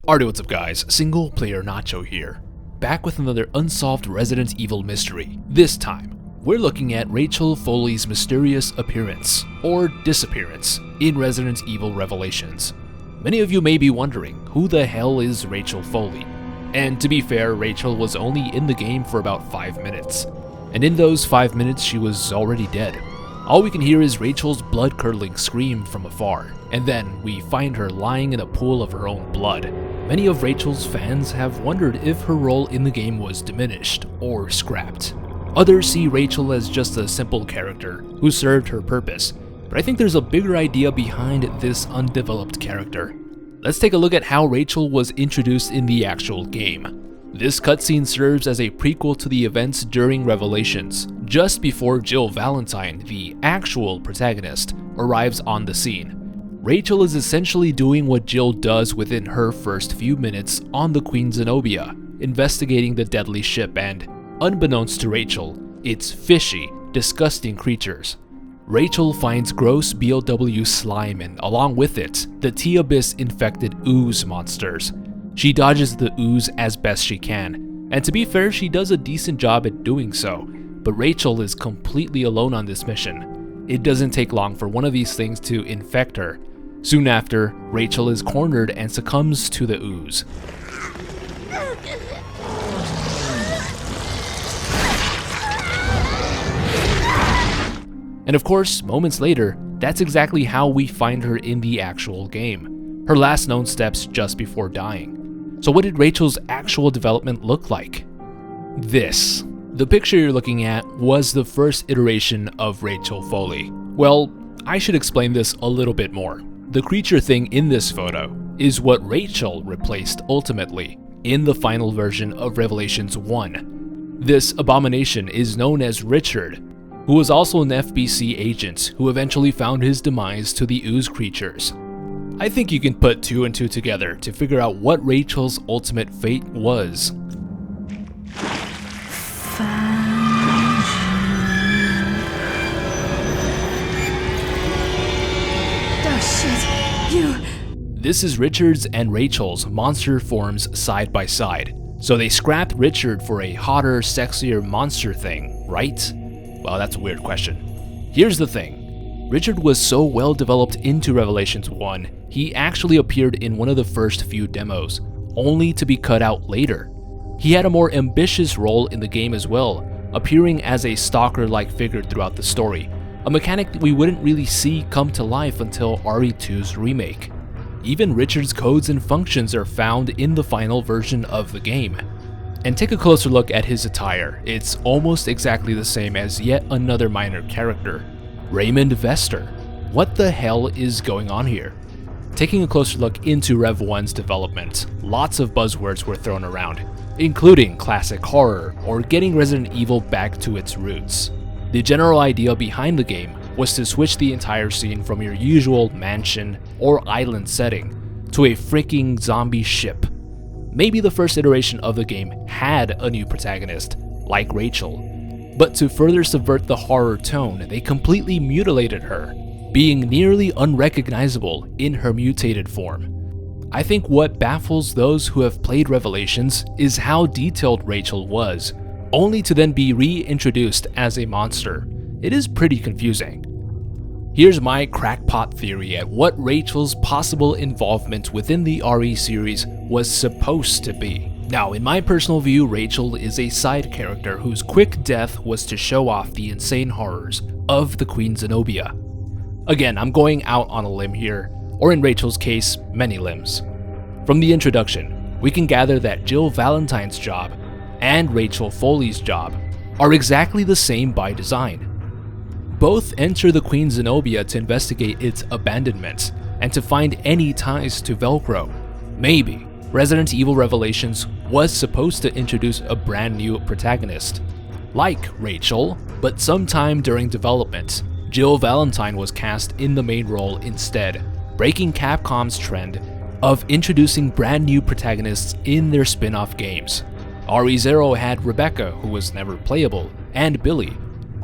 Alright, what's up guys, Single Player Nacho here, back with another unsolved Resident Evil mystery. This time, we're looking at Rachel Foley's mysterious appearance, or disappearance, in Resident Evil Revelations. Many of you may be wondering, who the hell is Rachel Foley? And to be fair, Rachel was only in the game for about 5 minutes. And in those 5 minutes, she was already dead. All we can hear is Rachel's blood-curdling scream from afar, and then we find her lying in a pool of her own blood. Many of Rachel's fans have wondered if her role in the game was diminished or scrapped. Others see Rachel as just a simple character who served her purpose, but I think there's a bigger idea behind this undeveloped character. Let's take a look at how Rachel was introduced in the actual game. This cutscene serves as a prequel to the events during Revelations, just before Jill Valentine, the actual protagonist, arrives on the scene. Rachel is essentially doing what Jill does within her first few minutes on the Queen Zenobia, investigating the deadly ship and, unbeknownst to Rachel, its fishy, disgusting creatures. Rachel finds gross BOW slime and, along with it, the T-Abyss-infected ooze monsters. She dodges the ooze as best she can, and to be fair, she does a decent job at doing so, but Rachel is completely alone on this mission. It doesn't take long for one of these things to infect her. Soon after, Rachel is cornered and succumbs to the ooze. And of course, moments later, that's exactly how we find her in the actual game. Her last known steps just before dying. So what did Rachel's actual development look like? This. The picture you're looking at was the first iteration of Rachel Foley. Well, I should explain this a little bit more. The creature thing in this photo is what Rachel replaced ultimately in the final version of Revelations 1. This abomination is known as Richard, who was also an FBC agent who eventually found his demise to the ooze creatures. I think you can put 2 and 2 together to figure out what Rachel's ultimate fate was. This is Richard's and Rachel's monster forms side by side. So they scrapped Richard for a hotter, sexier monster thing, right? Well, that's a weird question. Here's the thing. Richard was so well developed into Revelations 1, he actually appeared in one of the first few demos, only to be cut out later. He had a more ambitious role in the game as well, appearing as a stalker-like figure throughout the story, a mechanic that we wouldn't really see come to life until RE2's remake. Even Richard's codes and functions are found in the final version of the game. And take a closer look at his attire. It's almost exactly the same as yet another minor character, Raymond Vester. What the hell is going on here? Taking a closer look into Rev 1's development, lots of buzzwords were thrown around, including classic horror or getting Resident Evil back to its roots. The general idea behind the game was to switch the entire scene from your usual mansion or island setting to a freaking zombie ship. Maybe the first iteration of the game had a new protagonist, like Rachel, but to further subvert the horror tone, they completely mutilated her, being nearly unrecognizable in her mutated form. I think what baffles those who have played Revelations is how detailed Rachel was, only to then be reintroduced as a monster. It is pretty confusing. Here's my crackpot theory at what Rachel's possible involvement within the RE series was supposed to be. Now, in my personal view, Rachel is a side character whose quick death was to show off the insane horrors of the Queen Zenobia. Again, I'm going out on a limb here, or in Rachel's case, many limbs. From the introduction, we can gather that Jill Valentine's job and Rachel Foley's job are exactly the same by design. Both enter the Queen Zenobia to investigate its abandonment and to find any ties to Velcro. Maybe Resident Evil Revelations was supposed to introduce a brand new protagonist, like Rachel, but sometime during development, Jill Valentine was cast in the main role instead, breaking Capcom's trend of introducing brand new protagonists in their spin-off games. RE0 had Rebecca, who was never playable, and Billy.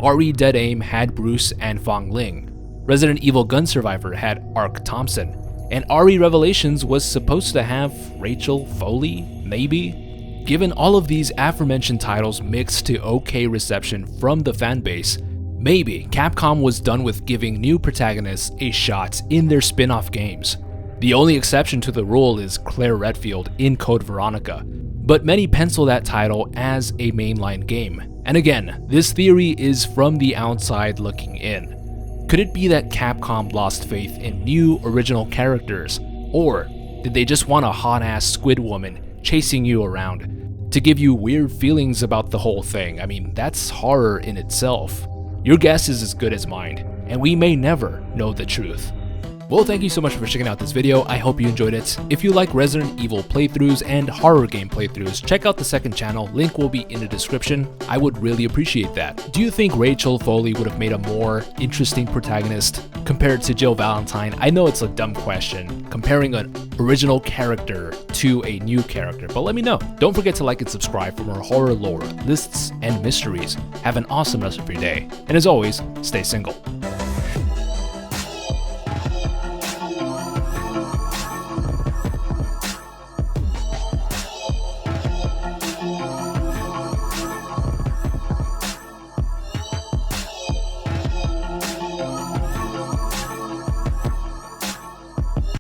RE Dead Aim had Bruce and Fong Ling. Resident Evil Gun Survivor had Ark Thompson. And RE Revelations was supposed to have Rachel Foley, maybe? Given all of these aforementioned titles mixed to okay reception from the fanbase, maybe Capcom was done with giving new protagonists a shot in their spin-off games. The only exception to the rule is Claire Redfield in Code Veronica, but many pencil that title as a mainline game. And again, this theory is from the outside looking in. Could it be that Capcom lost faith in new original characters, or did they just want a hot-ass squid woman chasing you around to give you weird feelings about the whole thing? I mean, that's horror in itself. Your guess is as good as mine, and we may never know the truth. Well, thank you so much for checking out this video. I hope you enjoyed it. If you like Resident Evil playthroughs and horror game playthroughs, check out the second channel, link will be in the description. I would really appreciate that. Do you think Rachel Foley would have made a more interesting protagonist compared to Jill Valentine? I know it's a dumb question, comparing an original character to a new character, but let me know. Don't forget to like and subscribe for more horror lore, lists, and mysteries. Have an awesome rest of your day, and as always, stay single.